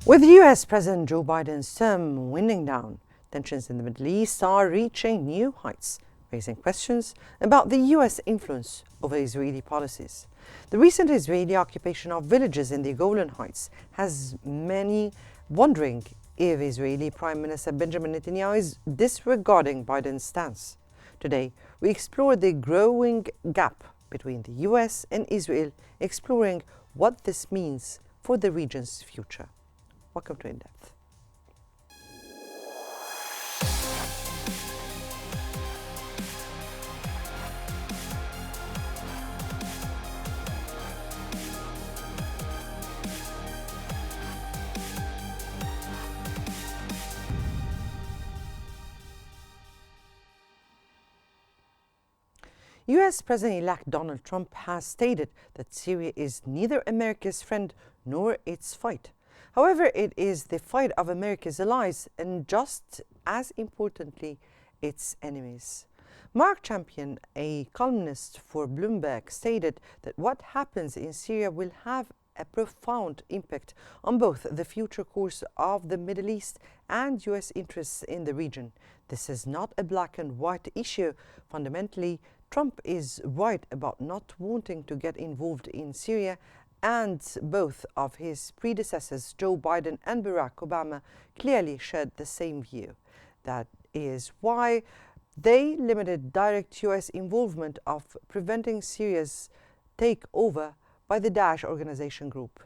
With US President Joe Biden's term winding down, tensions in the Middle East are reaching new heights, raising questions about the US influence over Israeli policies. The recent Israeli occupation of villages in the Golan Heights has many wondering if Israeli Prime Minister Benjamin Netanyahu is disregarding Biden's stance. Today, we explore the growing gap between the US and Israel, exploring what this means for the region's future. Welcome to In Depth. US President-elect Donald Trump has stated that Syria is neither America's friend nor its fight. However, it is the fight of America's allies and, just as importantly, its enemies. Mark Champion, a columnist for Bloomberg, stated that what happens in Syria will have a profound impact on both the future course of the Middle East and US interests in the region. This is not a black and white issue. Fundamentally, Trump is right about not wanting to get involved in Syria, and both of his predecessors, Joe Biden and Barack Obama, clearly shared the same view. That is why they limited direct US involvement of preventing Syria's takeover by the Daesh organization group.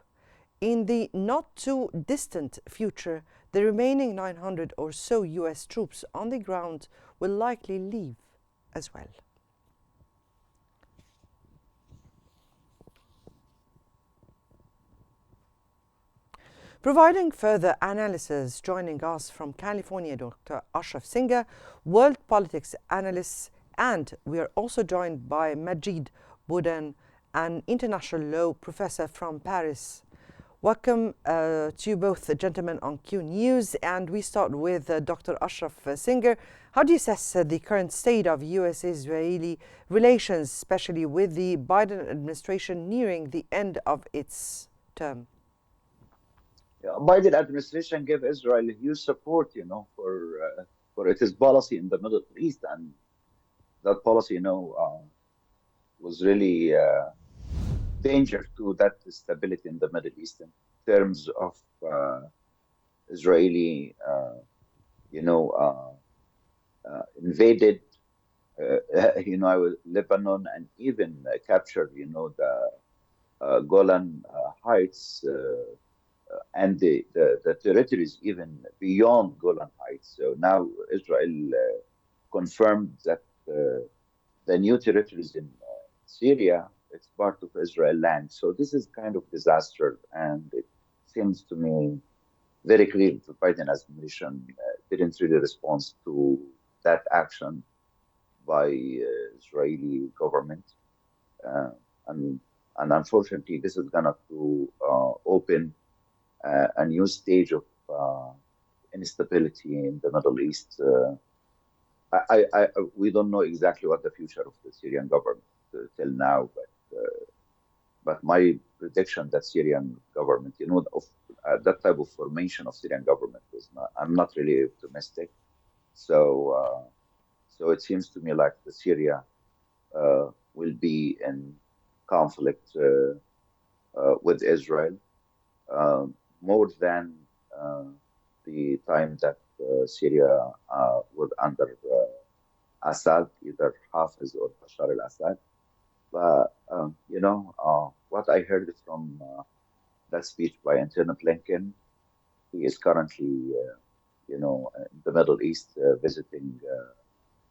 In the not too distant future, the remaining 900 or so US troops on the ground will likely leave as well. Providing further analysis, joining us from California, Dr. Ashraf Singer, world politics analyst, and we are also joined by Majid Boudan, an international law professor from Paris. Welcome to you both, gentlemen, on Qnews, and we start with Dr. Ashraf Singer. How do you assess the current state of US-Israeli relations, especially with the Biden administration nearing the end of its term? Biden administration gave Israel huge support, for its policy in the Middle East, and that policy, was really danger to that stability in the Middle East in terms of Israeli, invaded, Lebanon, and even captured, the Golan Heights. And the territories even beyond Golan Heights. So now Israel confirmed that the new territories in Syria, it's part of Israel land. So this is kind of disaster, and it seems to me very clear the Biden administration didn't really respond to that action by Israeli government. And unfortunately, this is gonna to open a new stage of instability in the Middle East. We don't know exactly what the future of the Syrian government till now, but my prediction that Syrian government, that type of formation of Syrian government I'm not really optimistic. So it seems to me like the Syria will be in conflict with Israel. More than the time that Syria was under Assad, either Hafiz or Bashar al-Assad. But, what I heard from that speech by Anthony Blinken, he is currently, in the Middle East, visiting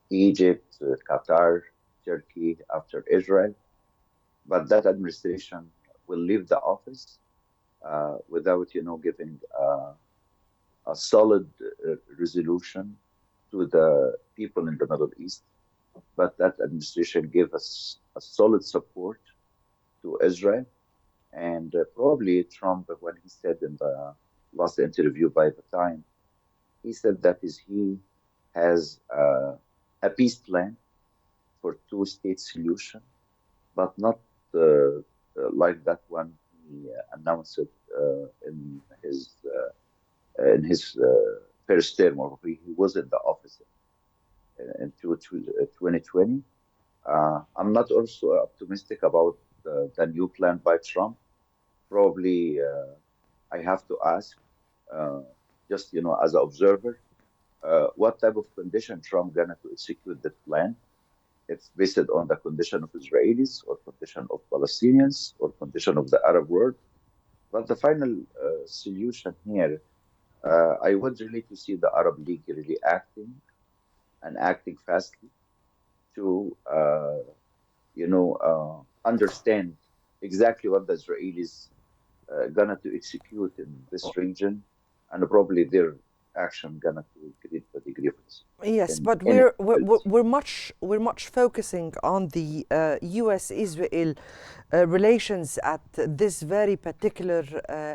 Egypt, Qatar, Turkey, after Israel. But that administration will leave the office without, giving a solid resolution to the people in the Middle East. But that administration gave us a solid support to Israel. And probably Trump, when he said in the last interview by the time, he said that he has a peace plan for two-state solution, but not like that one he announced it in his in his first term, or he was in the office in 2020. I'm not also optimistic about the new plan by Trump. Probably I have to ask, uh, just as an observer, what type of condition Trump gonna to execute that plan? It's based on the condition of Israelis, or condition of Palestinians, or condition of the Arab world. But the final solution here, I would really to see the Arab League really acting, and acting fastly, to understand exactly what the Israelis gonna to execute in this region, and probably their action gonna to create the degree of Yes, but instability. we're much focusing on the U.S.-Israel relations at this very particular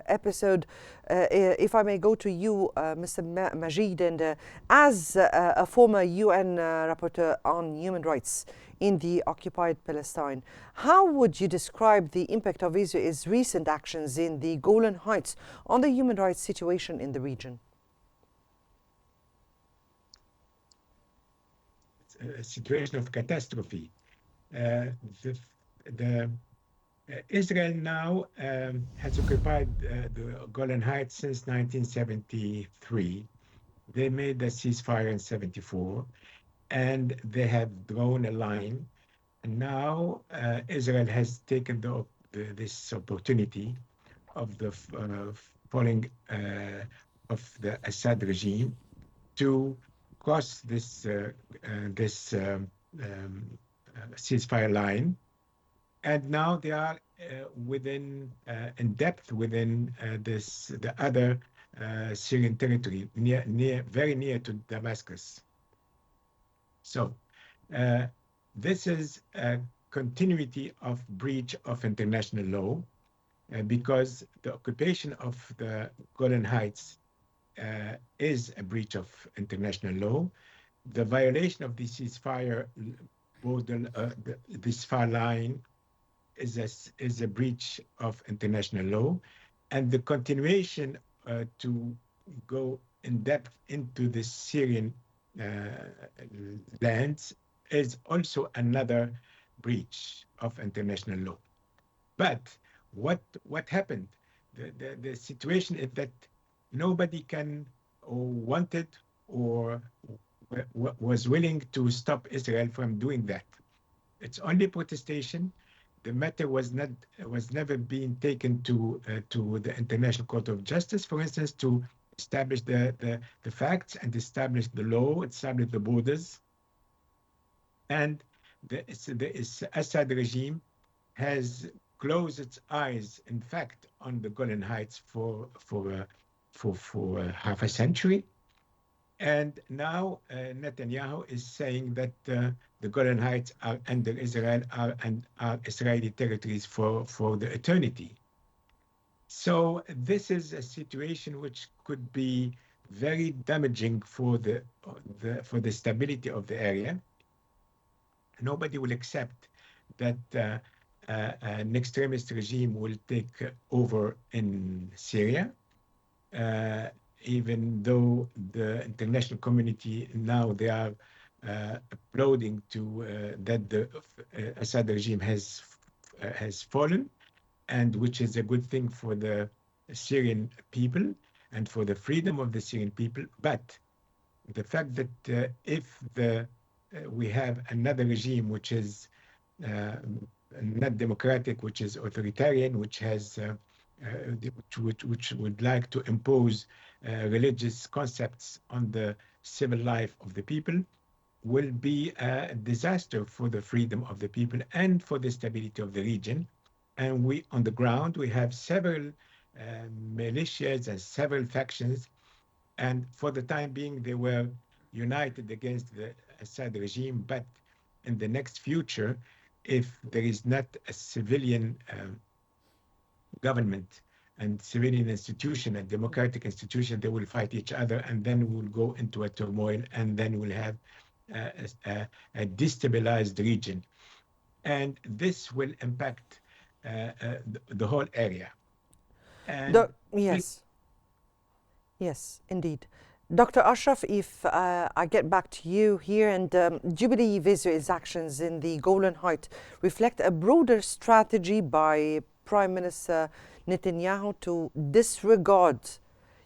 episode. If I may go to you, Mr. Majid, and as a former UN rapporteur on human rights in the occupied Palestine, how would you describe the impact of Israel's recent actions in the Golan Heights on the human rights situation in the region? A situation of catastrophe. The, the Israel now has occupied the Golan Heights since 1973. They made the ceasefire in 74, and they have drawn a line. And now Israel has taken this opportunity of the falling of the Assad regime to cross this ceasefire line, and now they are in depth within the other Syrian territory, very near to Damascus. So this is a continuity of breach of international law, because the occupation of the Golan Heights is a breach of international law. The violation of the ceasefire border, this far line, is a breach of international law, and the continuation to go in depth into the Syrian lands is also another breach of international law. But what happened? The situation is that nobody can, or wanted, or was willing to stop Israel from doing that. It's only protestation. The matter was never being taken to the International Court of Justice, for instance, to establish the facts and establish the law, establish the borders. And the Assad regime has closed its eyes, in fact, on the Golan Heights for half a century. And now Netanyahu is saying that the Golan Heights are under Israel, are Israeli territories for the eternity. So this is a situation which could be very damaging for the stability of the area. Nobody will accept that an extremist regime will take over in Syria. Even though the international community now, they are applauding to that the Assad regime has fallen, and which is a good thing for the Syrian people and for the freedom of the Syrian people. But the fact that if we have another regime which is not democratic, which is authoritarian, which has which would like to impose religious concepts on the civil life of the people, will be a disaster for the freedom of the people and for the stability of the region. And we, on the ground, we have several militias and several factions, and for the time being, they were united against the Assad regime. But in the next future, if there is not a civilian government and civilian institution, a democratic institution, they will fight each other, and then we'll go into a turmoil, and then we'll have a destabilized region. And this will impact the whole area. And Yes. Yes, indeed. Dr. Ashraf, if I get back to you here, and do you believe Israel's actions in the Golan Heights reflect a broader strategy by Prime Minister Netanyahu to disregard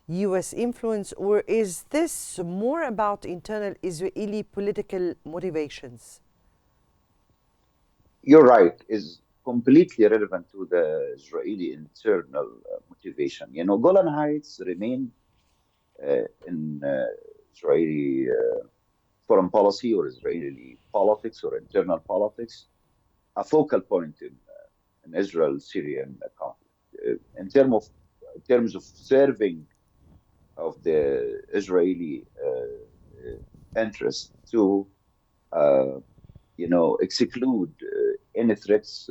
US influence, or is this more about internal Israeli political motivations? You're right, is completely relevant to the Israeli internal motivation. Golan Heights remain in Israeli foreign policy or Israeli politics or internal politics a focal point in Israel-Syrian conflict. In terms of serving of the Israeli interest to exclude any threats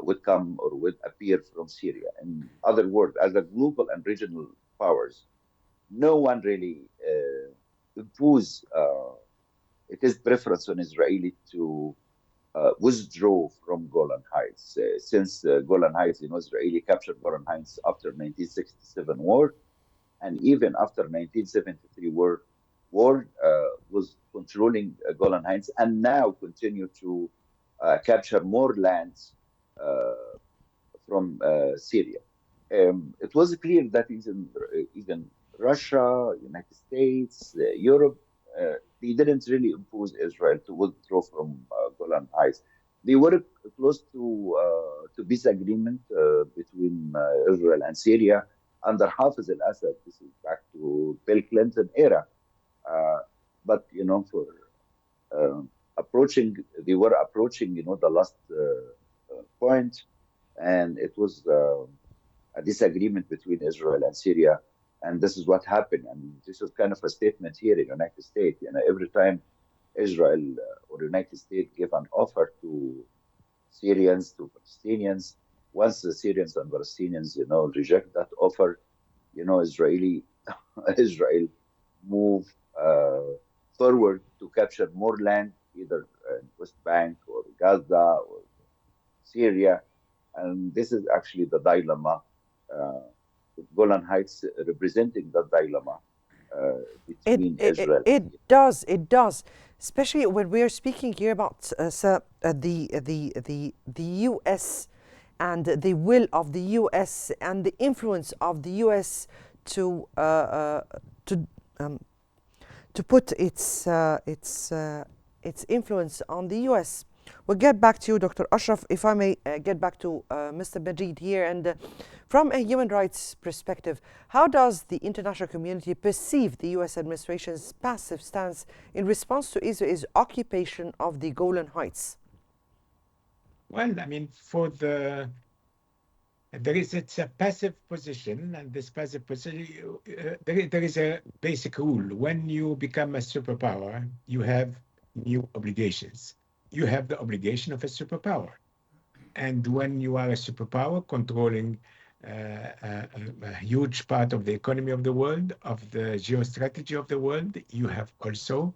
would come or would appear from Syria. In other words, as a global and regional powers, no one really impose it is preference on Israeli to withdraw from Golan Heights. Since Golan Heights, Israeli captured Golan Heights after 1967 war, and even after 1973 war was controlling Golan Heights, and now continue to capture more lands from Syria. It was clear that even Russia, United States, Europe, they didn't really impose Israel to withdraw from Golan Heights. They were close to peace agreement between Israel and Syria under Hafez al-Assad. This is back to Bill Clinton era. Uh, but for approaching, they were approaching, the last point, and it was a disagreement between Israel and Syria, and this is what happened. And this is kind of a statement here in the United States. Every time Israel or United States give an offer to Syrians, to Palestinians, once the Syrians and Palestinians, reject that offer, Israeli Israel move forward to capture more land, either in West Bank or Gaza or Syria, and this is actually the dilemma. Uh, Golan Heights representing the dilemma It, between it, it Israel and it Syria. does, it does, especially when we're speaking here about the U.S. and the will of the U.S. and the influence of the U.S. to to um, to put its influence on the U.S. We'll get back to you, Dr. Ashraf, if I may get back to Mr. Majid here. And from a human rights perspective, how does the international community perceive the U.S. administration's passive stance in response to Israel's occupation of the Golan Heights? Well, I mean, it's a passive position, and this passive position, there is a basic rule. When you become a superpower, you have new obligations. You have the obligation of a superpower. And when you are a superpower controlling a huge part of the economy of the world, of the geostrategy of the world, you have also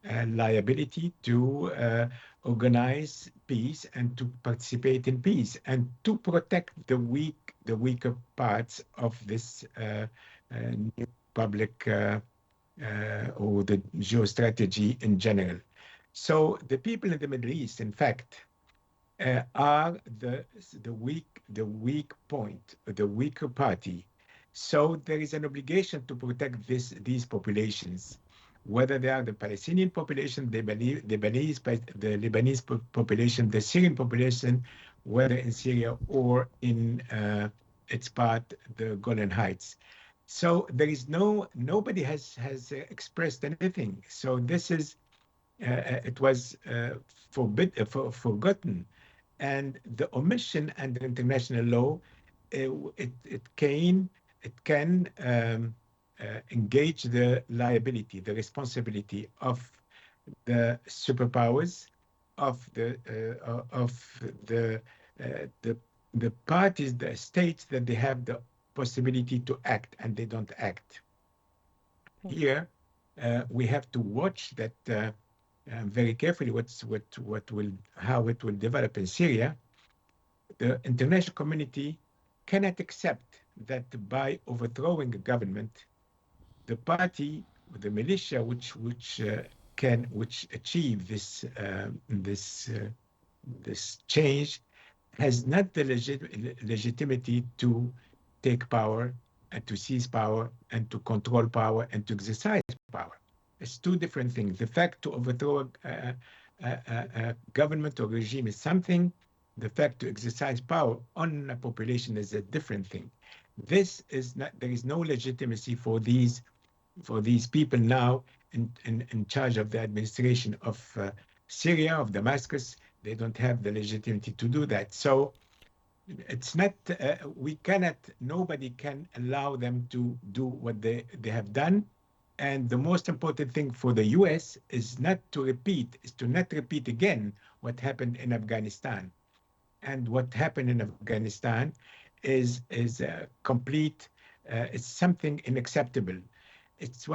liability to organize peace and to participate in peace and to protect the weaker parts of this new public or the geostrategy in general. So the people in the Middle East, in fact, are the weak point, the weaker party. So there is an obligation to protect these populations, whether they are the Palestinian population, the Lebanese population, the Syrian population, whether in Syria or in its part, the Golan Heights. So there is nobody has expressed anything. So this is it was forgotten, and the omission under international law, it can engage the liability, the responsibility of the superpowers, of the parties, the states that they have the possibility to act and they don't act. Here, we have to watch that very carefully how it will develop in Syria. The international community cannot accept that by overthrowing a government, the party, the militia, which achieve this change, has not the legitimacy to take power and to seize power and to control power and to exercise power. It's two different things. The fact to overthrow a government or regime is something. The fact to exercise power on a population is a different thing. This is not. There is no legitimacy for these people now in charge of the administration of Syria, of Damascus. They don't have the legitimacy to do that. So it's not. Nobody can allow them to do what they have done. And the most important thing for the U.S. is not to not repeat again what happened in Afghanistan. And what happened in Afghanistan is a complete. It's something unacceptable. It's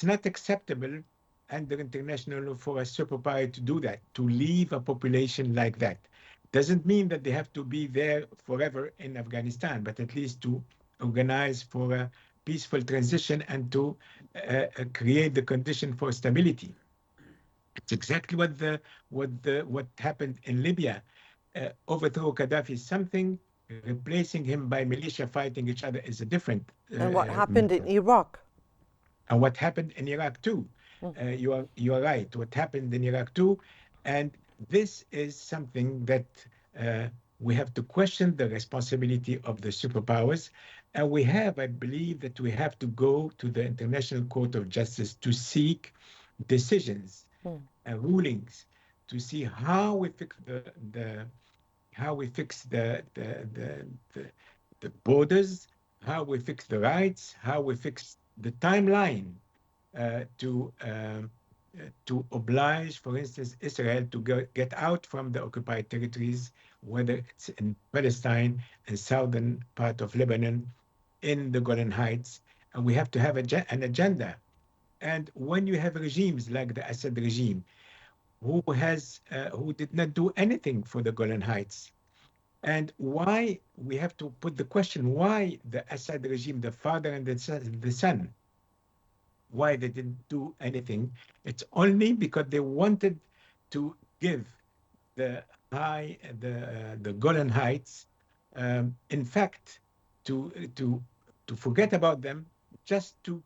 not acceptable under international law for a superpower to do that, to leave a population like that. Doesn't mean that they have to be there forever in Afghanistan, but at least to organize for a peaceful transition and to create the condition for stability. It's exactly what happened in Libya. Overthrow Gaddafi is something, replacing him by militia fighting each other is a different. And what happened in Iraq? And what happened in Iraq too. You are right. What happened in Iraq too, and this is something that we have to question the responsibility of the superpowers, and I believe that we have to go to the International Court of Justice to seek decisions and rulings to see how we fix the borders, how we fix the rights, how we fix the timeline to oblige, for instance, Israel to get out from the occupied territories, whether it's in Palestine, in southern part of Lebanon, in the Golan Heights, and we have to have an agenda. And when you have regimes like the Assad regime, who did not do anything for the Golan Heights, and why we have to put the question why the Assad regime, the father and the son, why they didn't do anything. It's only because they wanted to give the Golan Heights, in fact, to forget about them, just to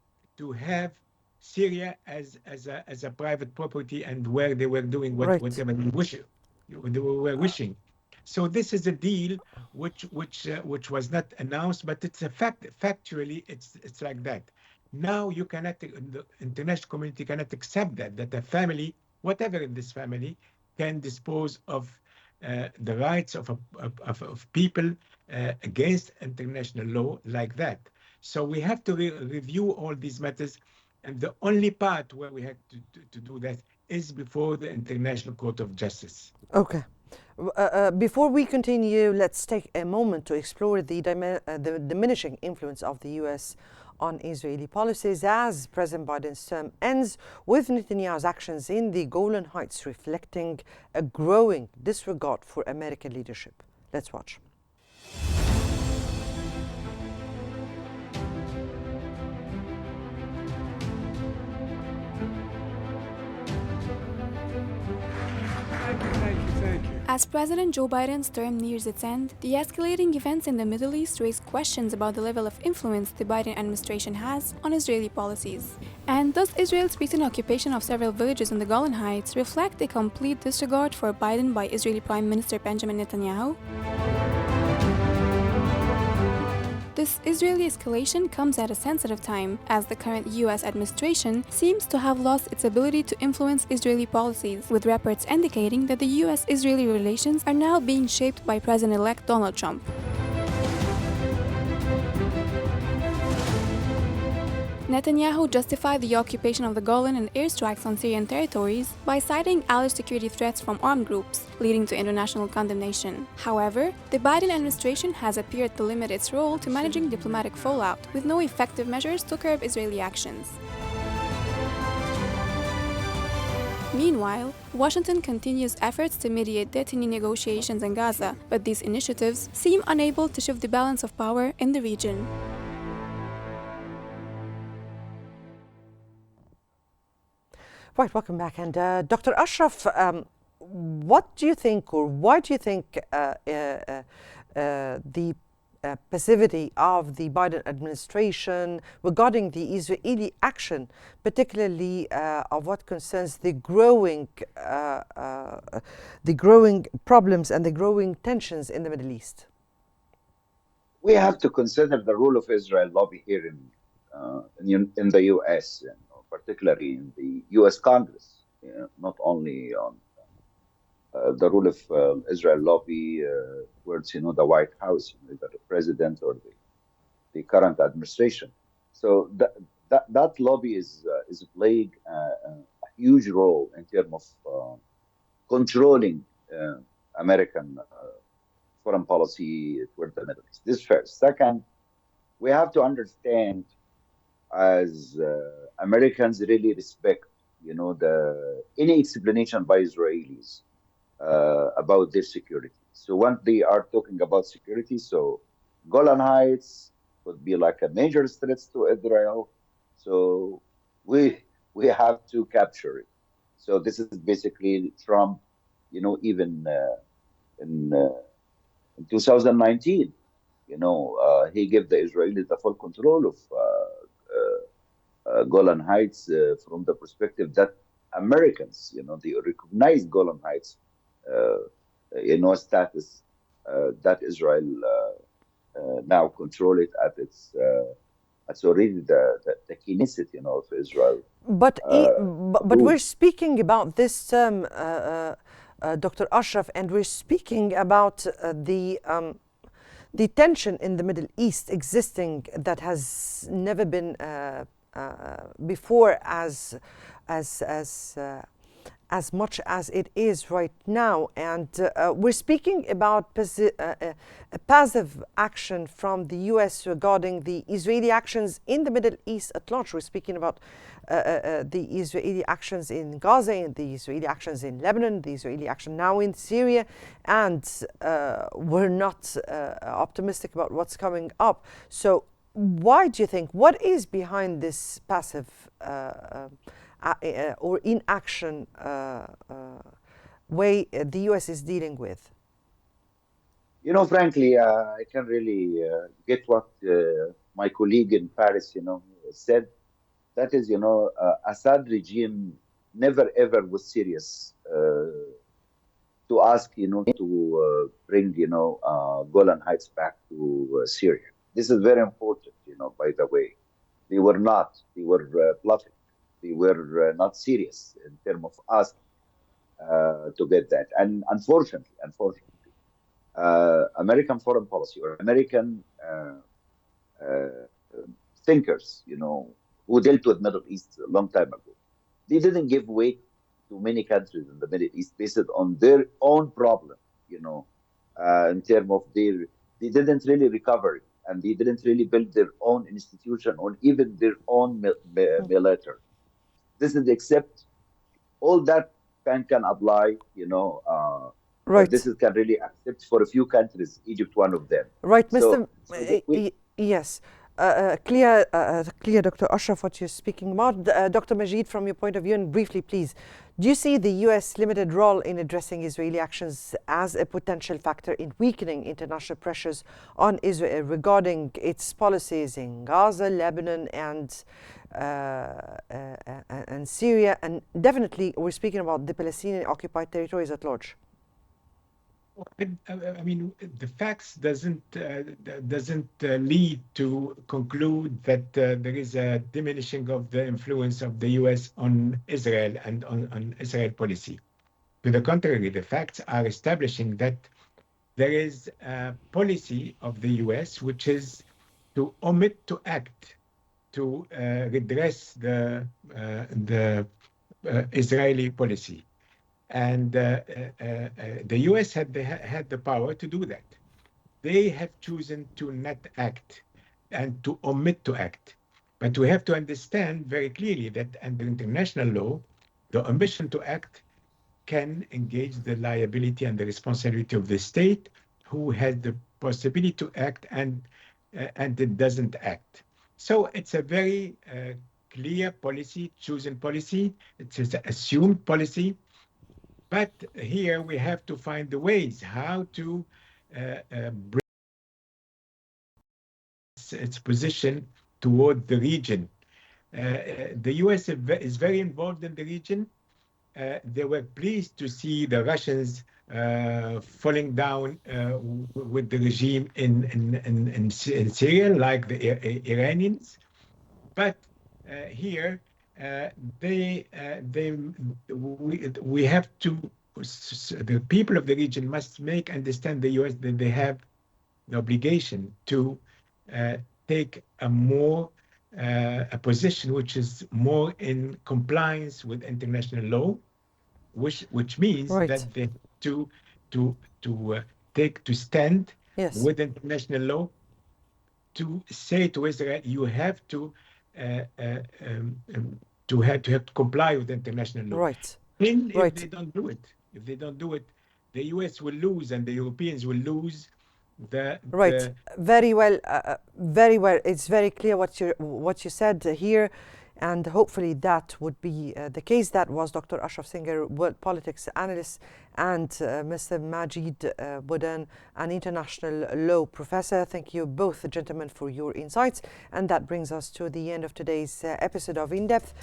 have Syria as a private property and where they were doing whatever they were wishing. So this is a deal which was not announced, but it's a fact. Factually, it's like that. Now the international community cannot accept that a family, whatever in this family, can dispose of the rights of people against international law like that. So we have to review all these matters, and the only part where we have to do that is before the International Court of Justice. Okay. Before we continue, let's take a moment to explore the diminishing influence of the U.S. on Israeli policies as President Biden's term ends, with Netanyahu's actions in the Golan Heights reflecting a growing disregard for American leadership. Let's watch. As President Joe Biden's term nears its end, the escalating events in the Middle East raise questions about the level of influence the Biden administration has on Israeli policies. And does Israel's recent occupation of several villages in the Golan Heights reflect a complete disregard for Biden by Israeli Prime Minister Benjamin Netanyahu? This Israeli escalation comes at a sensitive time, as the current U.S. administration seems to have lost its ability to influence Israeli policies, with reports indicating that the U.S.-Israeli relations are now being shaped by President-elect Donald Trump. Netanyahu justified the occupation of the Golan and airstrikes on Syrian territories by citing alleged security threats from armed groups, leading to international condemnation. However, the Biden administration has appeared to limit its role to managing diplomatic fallout, with no effective measures to curb Israeli actions. Meanwhile, Washington continues efforts to mediate detention negotiations in Gaza, but these initiatives seem unable to shift the balance of power in the region. Right, welcome back. And Dr. Ashraf, what do you think, or why do you think the passivity of the Biden administration regarding the Israeli action, particularly of what concerns the growing problems and the growing tensions in the Middle East? We have to consider the role of Israel lobby here in the U.S., and particularly in the U.S. Congress, not only on the role of Israel lobby towards the White House, either the president or the current administration. So that lobby is playing a huge role in terms of controlling American foreign policy toward the Middle East. This first. Second, we have to understand, as Americans really respect, any explanation by Israelis about their security. So when they are talking about security, so Golan Heights would be like a major threat to Israel. So we have to capture it. So this is basically Trump, even in 2019, he gave the Israelis the full control of Golan Heights from the perspective that Americans, they recognize Golan Heights, status that Israel now control it at its. It's already the Knesset, of Israel. But we're speaking about this term, Dr. Ashraf, and we're speaking about the tension in the Middle East existing that has never been before as much as it is right now. And we're speaking about passive action from the US regarding the Israeli actions in the Middle East at large. We're speaking about the Israeli actions in Gaza, and the Israeli actions in Lebanon, the Israeli action now in Syria, and we're not optimistic about what's coming up. So why do you think, what is behind this passive or inaction way the US is dealing with? Frankly, I can really get what my colleague in Paris, said. That is, Assad regime never ever was serious to ask, to bring, Golan Heights back to Syria. This is very important, by the way. They were not. They were bluffing. They were not serious in terms of us to get that. And unfortunately, American foreign policy or American thinkers, who dealt with Middle East a long time ago, they didn't give weight to many countries in the Middle East based on their own problem, in terms of they didn't really recover it, and they didn't really build their own institution or even their own military. This is except all that can apply, right. This is can really accept for a few countries, Egypt one of them. Right, Mr. Yes. Clear, Dr. Ashraf, what you're speaking about. Dr. Majid, from your point of view, and briefly, please, do you see the U.S. limited role in addressing Israeli actions as a potential factor in weakening international pressures on Israel regarding its policies in Gaza, Lebanon, and Syria? And definitely, we're speaking about the Palestinian occupied territories at large. I mean, the facts doesn't lead to conclude that there is a diminishing of the influence of the U.S. on Israel and on Israel policy. To the contrary, the facts are establishing that there is a policy of the U.S. which is to omit to act to redress the Israeli policy. And the U.S. had the power to do that. They have chosen to not act and to omit to act. But we have to understand very clearly that under international law, the omission to act can engage the liability and the responsibility of the state who has the possibility to act and it doesn't act. So it's a very clear policy, chosen policy. It's an assumed policy. But here we have to find the ways how to bring its position toward the region. The US is very involved in the region. They were pleased to see the Russians falling down with the regime in Syria, like the Iranians. But here, we have to, the people of the region must understand the US that they have the obligation to take a position which is more in compliance with international law, which means Right. that they to stand Yes. with international law to say to Israel, you have to comply with international law. Right. And Right. if they don't do it, the US will lose and the Europeans will lose. Right. Very well. Very well. It's very clear what you said here, and hopefully that would be the case. That was Dr. Ashraf Singer, world politics analyst, and Mr. Majid Boudan, an international law professor. Thank you both, gentlemen, for your insights. And that brings us to the end of today's episode of In Depth.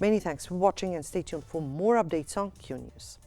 Many thanks for watching, and stay tuned for more updates on Qnews.